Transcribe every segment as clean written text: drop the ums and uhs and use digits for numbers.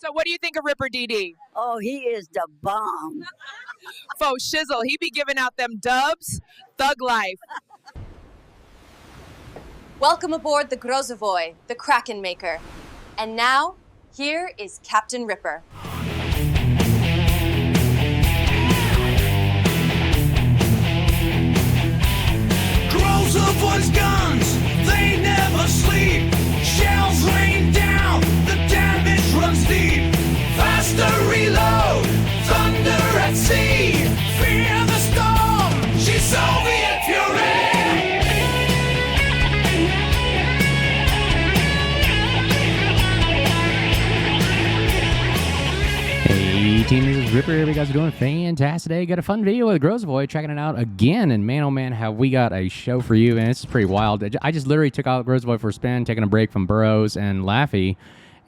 So what do you think of Ripper DD? Oh, he is the bomb. Faux shizzle, he be giving out them dubs. Thug life. Welcome aboard the Grozovoi, the Kraken Maker. And now, here is Captain Ripper. Grozovoi's guns, they never sleep. Shells rain down, the damage runs deep. Faster reload, thunder at sea. Fear the storm, she's Soviet fury. Hey team, this is Ripper. You guys are doing a fantastic day. Got a fun video with Grozovoi, checking it out again. And man, oh man, have we got a show for you. And it's pretty wild. I just literally took out Grozovoi for a spin, taking a break from Burrows and Laffy.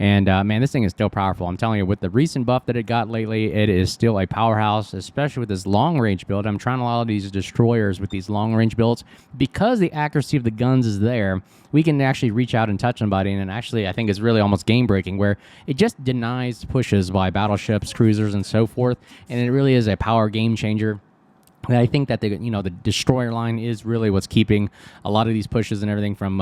And man, this thing is still powerful. I'm telling you, with the recent buff that it got lately, it is still a powerhouse, especially with this long-range build. I'm trying a lot of these destroyers with these long-range builds. Because the accuracy of the guns is there, we can actually reach out and touch somebody, and actually I think it's really almost game-breaking, where it just denies pushes by battleships, cruisers, and so forth, and it really is a power game changer. And I think that the destroyer line is really what's keeping a lot of these pushes and everything from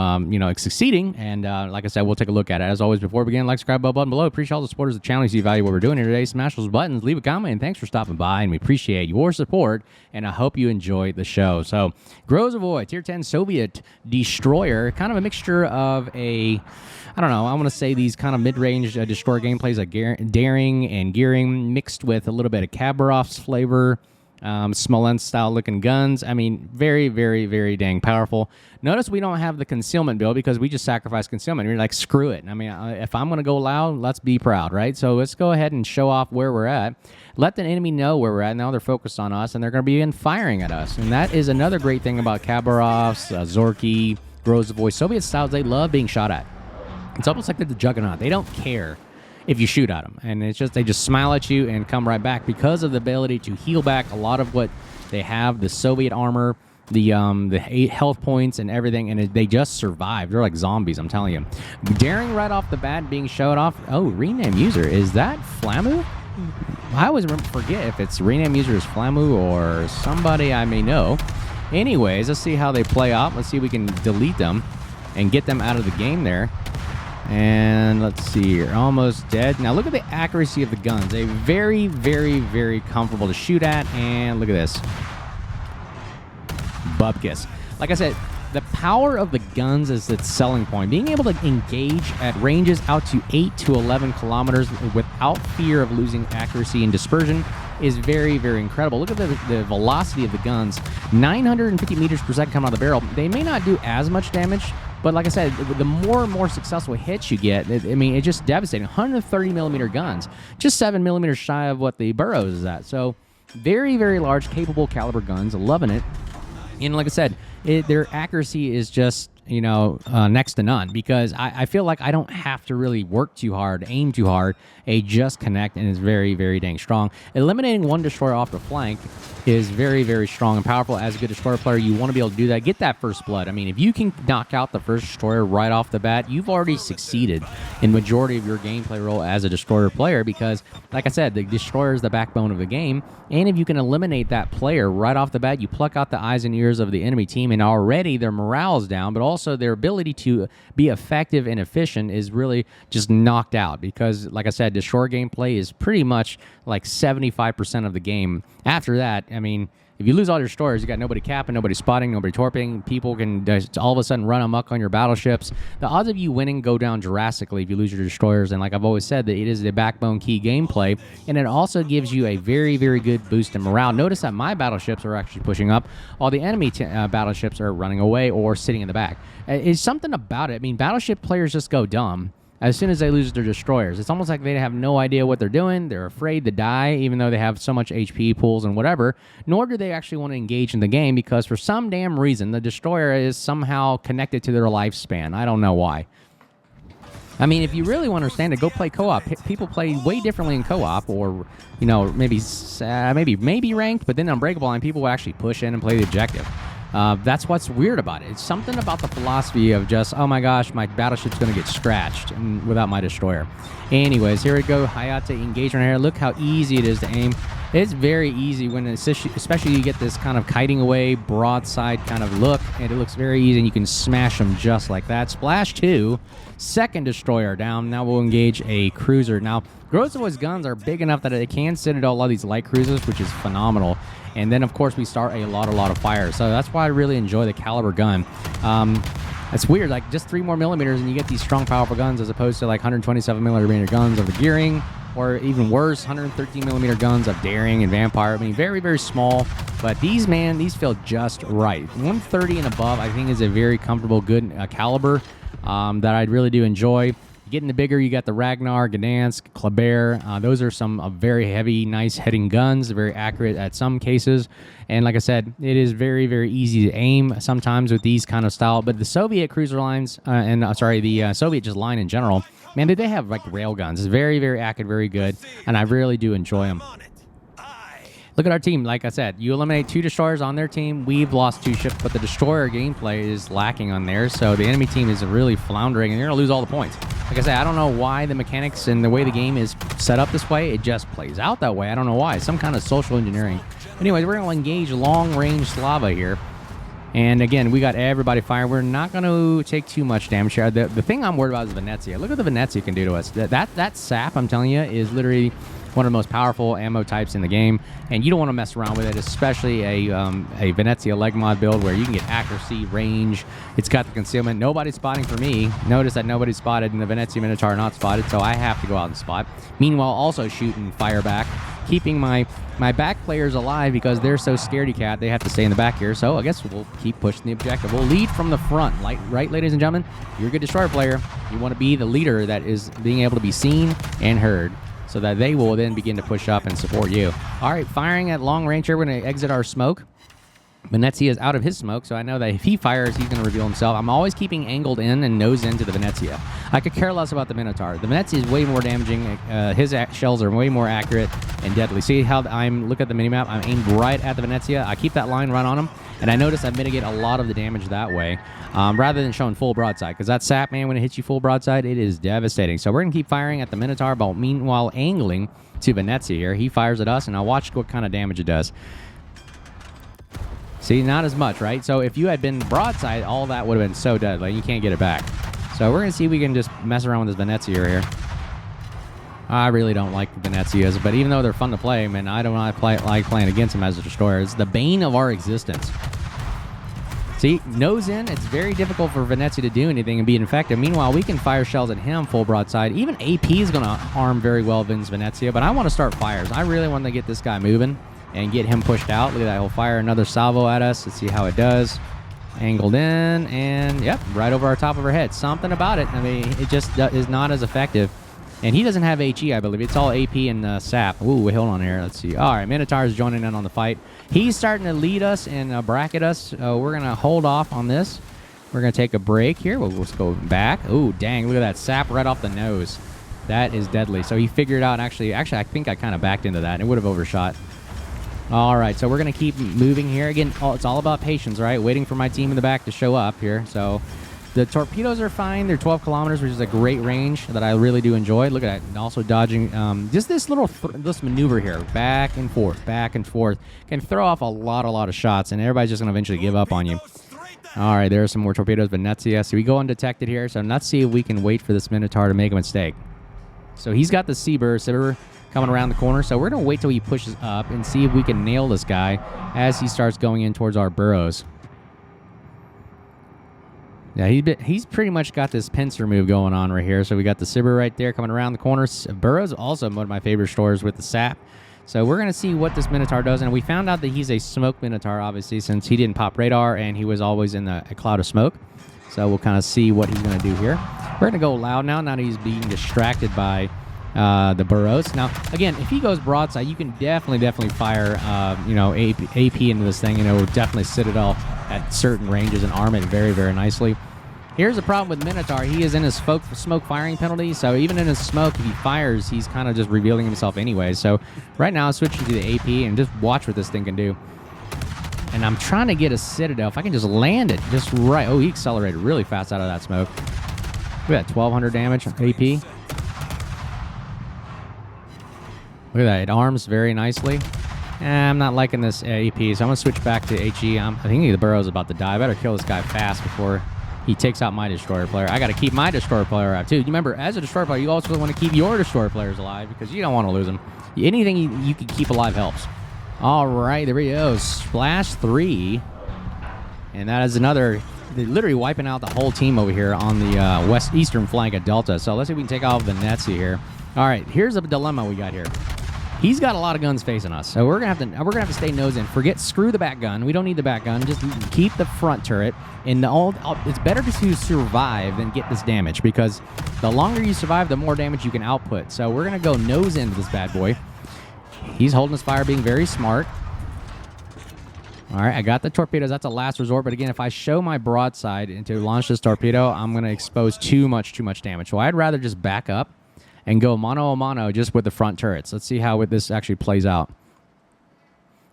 succeeding. And like I said, we'll take a look at it. As always, before we begin, like, subscribe, button below. Appreciate all the supporters of the channel. You see value what we're doing here today. Smash those buttons, leave a comment, and thanks for stopping by. And we appreciate your support. And I hope you enjoy the show. So, Grozovoi, Tier 10 Soviet destroyer, kind of a mixture of a, I don't know, I want to say these kind of mid-range destroyer gameplays like daring and gearing mixed with a little bit of Khabarov's flavor. Smolensk style looking guns. I mean, very, very, very dang powerful. Notice we don't have the concealment build because we just sacrificed concealment. We're like, screw it. I mean, if I'm going to go loud, let's be proud, right? So let's go ahead and show off where we're at. Let the enemy know where we're at. Now they're focused on us, and they're going to be firing at us. And that is another great thing about Khabarov's, Zorky, Grozovoi. Soviet styles, they love being shot at. It's almost like they're the juggernaut. They don't care if you shoot at them, and it's just they just smile at you and come right back because of the ability to heal back a lot of what they have, the Soviet armor, the 8 health points and everything, and they just survive. They're like zombies, I'm telling you. Daring right off the bat, being showed off. Oh, rename user, is that Flamu? I always forget if it's rename user is Flamu or somebody I may know. Anyways, let's see how they play out. Let's see if we can delete them and get them out of the game there. And let's see here, almost dead. Now look at the accuracy of the guns. They're very, very, very comfortable to shoot at. And look at this. Bupkis. Like I said, the power of the guns is its selling point. Being able to engage at ranges out to 8 to 11 kilometers without fear of losing accuracy and dispersion is very, very incredible. Look at the velocity of the guns. 950 meters per second coming out of the barrel. They may not do as much damage, but like I said, the more and more successful hits you get, I mean, it's just devastating. 130 millimeter guns, just 7 millimeters shy of what the Burrows is at. So very, very large, capable caliber guns. Loving it. And like I said, their accuracy is just, next to none, because I feel like I don't have to really work too hard, aim too hard. Just connect, and it's very, very dang strong. Eliminating one destroyer off the flank is very, very strong and powerful. As a good destroyer player, you want to be able to do that. Get that first blood. I mean, if you can knock out the first destroyer right off the bat, you've already succeeded in majority of your gameplay role as a destroyer player, because, like I said, the destroyer is the backbone of the game. And if you can eliminate that player right off the bat, you pluck out the eyes and ears of the enemy team, and already their morale is down, but also their ability to be effective and efficient is really just knocked out, because, like I said, destroyer gameplay is pretty much like 75% of the game. After that, I mean, if you lose all your destroyers, you got nobody capping, nobody spotting, nobody torping. People can just all of a sudden run amok on your battleships. The odds of you winning go down drastically if you lose your destroyers. And like I've always said, that it is the backbone key gameplay, and it also gives you a very, very good boost in morale. Notice that my battleships are actually pushing up, while the enemy battleships are running away or sitting in the back. It's something about it. I mean, battleship players just go dumb as soon as they lose their destroyers. It's almost like they have no idea what they're doing. They're afraid to die, even though they have so much HP pools and whatever, nor do they actually want to engage in the game, because for some damn reason, the destroyer is somehow connected to their lifespan. I don't know why. I mean, if you really want to understand it, go play co-op. People play way differently in co-op, or, maybe ranked, but then Unbreakable Line, people will actually push in and play the objective. That's what's weird about it. It's something about the philosophy of just, oh my gosh, my battleship's going to get scratched without my destroyer. Anyways, here we go. Hayate engagement here. Look how easy it is to aim. It's very easy when, especially you get this kind of kiting away broadside kind of look, and it looks very easy, and you can smash them just like that. Splash 2, second destroyer down. Now we'll engage a cruiser. Now, Grozovoi's guns are big enough that they can citadel a lot of these light cruisers, which is phenomenal. And then, of course, we start a lot of fire. So that's why I really enjoy the caliber gun. It's weird, like just 3 more millimeters and you get these strong, powerful guns as opposed to like 127 millimeter guns of the Gearing, or even worse, 113 millimeter guns of Daring and Vampire. I mean, very, very small, but these feel just right. 130 and above, I think, is a very comfortable, good caliber that I really do enjoy. Getting the bigger, you got the Ragnar, Gdansk, Kleber. Those are some very heavy, nice hitting guns, very accurate at some cases. And like I said, it is very, very easy to aim sometimes with these kind of style. But the Soviet cruiser lines, the Soviet just line in general, man, they have like rail guns. It's very, very accurate, very good, and I really do enjoy them. Look at our team. Like I said, you eliminate 2 destroyers on their team. We've lost 2 ships, but the destroyer gameplay is lacking on theirs. So the enemy team is really floundering, and you're going to lose all the points. Like I said, I don't know why the mechanics and the way the game is set up this way. It just plays out that way. I don't know why. Some kind of social engineering. Anyways, we're going to engage long-range Slava here. And again, we got everybody firing. We're not going to take too much damage here. The thing I'm worried about is Venezia. Look what the Venezia can do to us. That sap, I'm telling you, is literally one of the most powerful ammo types in the game, and you don't want to mess around with it, especially a Venezia leg mod build where you can get accuracy, range. It's got the concealment. Nobody's spotting for me. Notice that nobody's spotted, and the Venezia Minotaur not spotted, so I have to go out and spot. Meanwhile, also shoot and fire back, keeping my back players alive because they're so scaredy cat. They have to stay in the back here, so I guess we'll keep pushing the objective. We'll lead from the front, right, ladies and gentlemen? You're a good destroyer player. You want to be the leader that is being able to be seen and heard, so that they will then begin to push up and support you. All right, firing at long range here. We're going to exit our smoke. Venezia is out of his smoke, so I know that if he fires, he's going to reveal himself. I'm always keeping angled in and nose into the Venezia. I could care less about the Minotaur. The Venezia is way more damaging. His shells are way more accurate and deadly. See how look at the minimap? I'm aimed right at the Venezia. I keep that line right on him, and I notice I mitigate a lot of the damage that way, rather than showing full broadside, because that sap, man, when it hits you full broadside, it is devastating. So we're going to keep firing at the Minotaur, but meanwhile angling to Venezia here. He fires at us, and I'll watch what kind of damage it does. See, not as much, right? So if you had been broadside, all that would have been so dead. Like, you can't get it back. So we're going to see if we can just mess around with this Venezia here. I really don't like the Venezias, but even though they're fun to play, man, I don't like playing against them as a destroyer. It's the bane of our existence. See, nose in, it's very difficult for Venezia to do anything and be effective. Meanwhile, we can fire shells at him full broadside. Even AP is going to harm very well Vin's Venezia, but I want to start fires. I really want to get this guy moving and get him pushed out. Look at that. He'll fire another salvo at us. Let's see how it does. Angled in, and yep, right over our top of our head. Something about it. I mean, it just is not as effective. And he doesn't have HE, I believe. It's all AP and sap. Ooh, hold on here. Let's see. All right, Minotaur is joining in on the fight. He's starting to lead us and bracket us. We're going to hold off on this. We're going to take a break here. We'll go back. Ooh, dang. Look at that sap right off the nose. That is deadly. So he figured out, actually, I think I kind of backed into that. It would have overshot. All right, so we're going to keep moving here. Again, it's all about patience, right? Waiting for my team in the back to show up here. So the torpedoes are fine. They're 12 kilometers, which is a great range that I really do enjoy. Look at that. And also dodging just this little this maneuver here. Back and forth, back and forth. Can throw off a lot of shots, and everybody's just going to eventually give up on you. All right, there are some more torpedoes, Venezia. So we go undetected here. So let's see if we can wait for this Minotaur to make a mistake. So he's got the Sibur coming around the corner, so we're going to wait till he pushes up and see if we can nail this guy as he starts going in towards our burrows. Yeah, he's pretty much got this pincer move going on right here. So we got the Sibur right there coming around the corner. Burrows also one of my favorite stores with the sap. So we're going to see what this Minotaur does, and we found out that he's a smoke Minotaur, obviously, since he didn't pop radar and he was always in a cloud of smoke. So we'll kind of see what he's going to do here. We're going to go loud now that he's being distracted by the burrows. Now, again, if he goes broadside, you can definitely fire, AP into this thing. Definitely citadel at certain ranges and arm it very, very nicely. Here's the problem with Minotaur. He is in his smoke firing penalty, so even in his smoke, if he fires, he's kind of just revealing himself anyway. So right now, I'm switching to the AP and just watch what this thing can do. And I'm trying to get a Citadel. If I can just land it just right. Oh, he accelerated really fast out of that smoke. Look at that, 1,200 damage AP. Look at that, it arms very nicely. I'm not liking this AP, so I'm going to switch back to HE. I think the Burrow's about to die. I better kill this guy fast before he takes out my Destroyer player. I got to keep my Destroyer player alive, too. Remember, as a Destroyer player, you also want to keep your Destroyer players alive because you don't want to lose them. Anything you can keep alive helps. All right, there we go. Splash 3. And that is another... They're literally wiping out the whole team over here on the eastern flank of Delta. So let's see if we can take off the Netsi here. All right, here's a dilemma we got here. He's got a lot of guns facing us, so we're gonna have to stay nose in. Screw the back gun. We don't need the back gun. Just keep the front turret. And it's better to survive than get this damage because the longer you survive, the more damage you can output. So we're gonna go nose into this bad boy. He's holding his fire, being very smart. All right, I got the torpedoes. That's a last resort. But again, if I show my broadside to launch this torpedo, I'm gonna expose too much damage. So I'd rather just back up and go mano a mano just with the front turrets. Let's see how this actually plays out.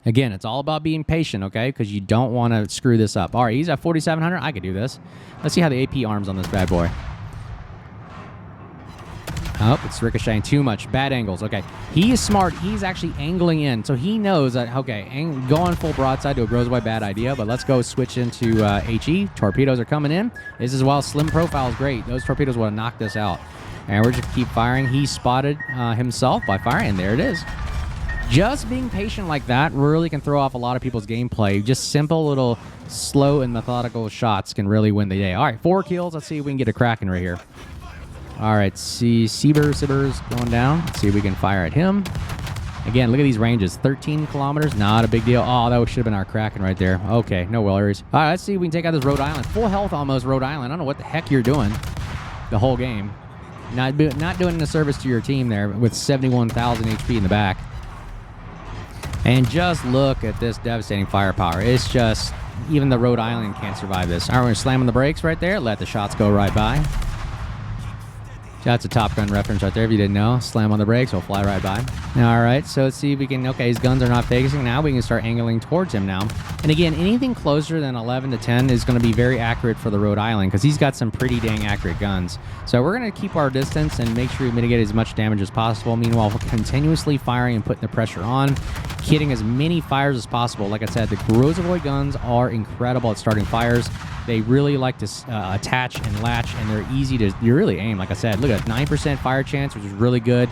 Again, it's all about being patient, okay? Because you don't want to screw this up. All right, he's at 4,700. I could do this. Let's see how the AP arms on this bad boy. Oh, it's ricocheting too much. Bad angles. Okay, he is smart. He's actually angling in. So he knows that, okay, going full broadside to a Grozovoi, bad idea. But let's go switch into HE. Torpedoes are coming in. This is while slim profile is great. Those torpedoes would have knocked this out. And we're just keep firing. He spotted himself by firing, and there it is. Just being patient like that really can throw off a lot of people's gameplay. Just simple little slow and methodical shots can really win the day. All right, 4 kills. Let's see if we can get a Kraken right here. All right, see Sieber's going down. Let's see if we can fire at him. Again, look at these ranges. 13 kilometers, not a big deal. Oh, that should have been our Kraken right there. Okay, no worries. All right, let's see if we can take out this Rhode Island. Full health almost, Rhode Island. I don't know what the heck you're doing the whole game. Not doing a service to your team there with 71,000 HP in the back. And just look at this devastating firepower. It's just, even the Rhode Island can't survive this. All right, we're going to slam on the brakes right there. Let the shots go right by. That's a Top Gun reference right there if you didn't know. Slam on the brakes, we'll fly right by. All right, so let's see if we can... Okay, his guns are not focusing. Now we can start angling towards him now. And again, anything closer than 11 to 10 is going to be very accurate for the Rhode Island because he's got some pretty dang accurate guns. So we're going to keep our distance and make sure we mitigate as much damage as possible. Meanwhile, we're continuously firing and putting the pressure on, hitting as many fires as possible. Like I said, the Grozovoi guns are incredible at starting fires. They really like to attach and latch, and they're easy to really aim. Like I said, look at 9% fire chance, which is really good.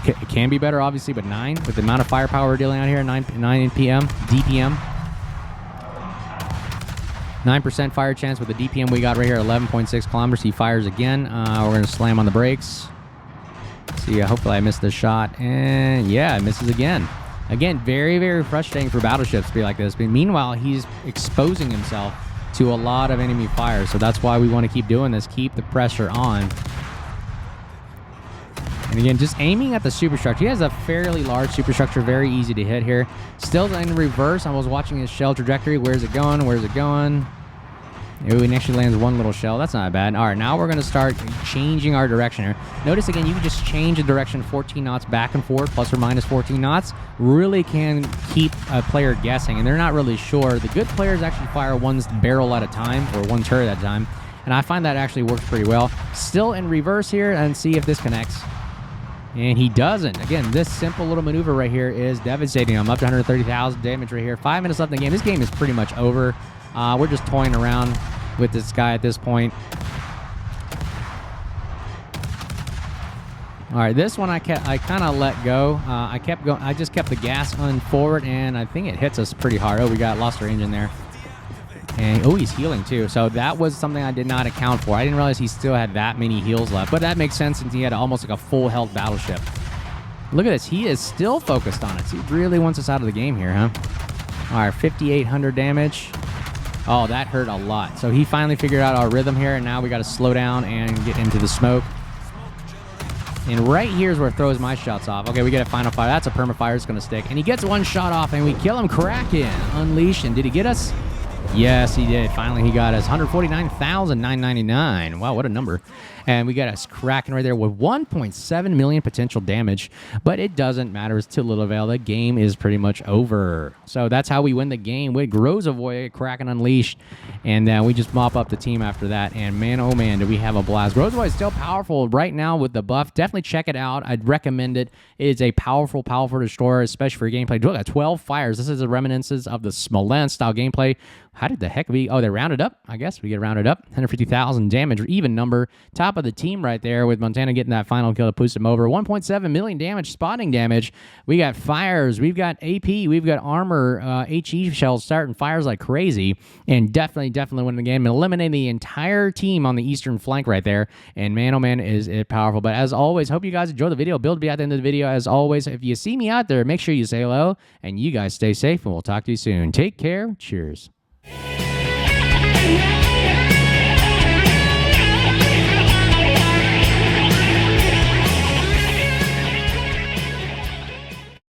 It can be better, obviously, but 9 with the amount of firepower we're dealing out here, 9 DPM. 9% fire chance with the DPM we got right here, 11.6 kilometers. He fires again. We're going to slam on the brakes. See, hopefully I missed the shot. And yeah, it misses again. Again, very, very frustrating for battleships to be like this. But meanwhile, he's exposing himself to a lot of enemy fire. So that's why we want to keep doing this. Keep the pressure on. And again, just aiming at the superstructure. He has a fairly large superstructure, very easy to hit here. Still in reverse. I was watching his shell trajectory. Where's it going? Where's it going? Ooh, he actually lands one little shell. That's not bad. All right, now we're going to start changing our direction here. Notice, again, you can just change the direction 14 knots back and forth, plus or minus 14 knots. Really can keep a player guessing, and they're not really sure. The good players actually fire one barrel at a time, or one turret at a time, and I find that actually works pretty well. Still in reverse here, and see if this connects. And he doesn't. Again, this simple little maneuver right here is devastating. I'm up to 130,000 damage right here. 5 minutes left in the game. This game is pretty much over. We're just toying around with this guy at this point. All right, this one I kind of let go. I kept going. I just kept the gas on forward, and I think it hits us pretty hard. Oh, we lost our engine there. And oh, he's healing too. So that was something I did not account for. I didn't realize he still had that many heals left, but that makes sense since he had almost like a full health battleship. Look at this. He is still focused on it. He really wants us out of the game here, huh? All right, 5,800 damage. Oh, that hurt a lot. So he finally figured out our rhythm here, and now we got to slow down and get into the smoke. And right here is where it throws my shots off. Okay, we get a final fire. That's a permafire. It's going to stick. And he gets one shot off, and we kill him. Kraken Unleashed. And did he get us? Yes, he did. Finally, he got us 149,999. Wow, what a number. And we got a Kraken right there with 1.7 million potential damage, but it doesn't matter. It's to little avail. The game is pretty much over. So that's how we win the game with Grozovoi, Kraken Unleashed, and we just mop up the team after that. And man, oh man, do we have a blast. Grozovoi is still powerful right now with the buff. Definitely check it out. I'd recommend it. It is a powerful destroyer, especially for gameplay. Look at 12 fires. This is the reminiscence of the Smolensk style gameplay. How did the heck we... Oh, they rounded up. I guess we get rounded up. 150,000 damage, even number. Top of the team right there with Montana getting that final kill to boost him over. 1.7 million damage, spotting damage. We got fires. We've got AP. We've got armor. HE shells starting fires like crazy. And definitely winning the game. And eliminating the entire team on the eastern flank right there. And man, oh man, is it powerful. But as always, hope you guys enjoy the video. Bill will be at the end of the video. As always, if you see me out there, make sure you say hello. And you guys stay safe. And we'll talk to you soon. Take care. Cheers. Yeah.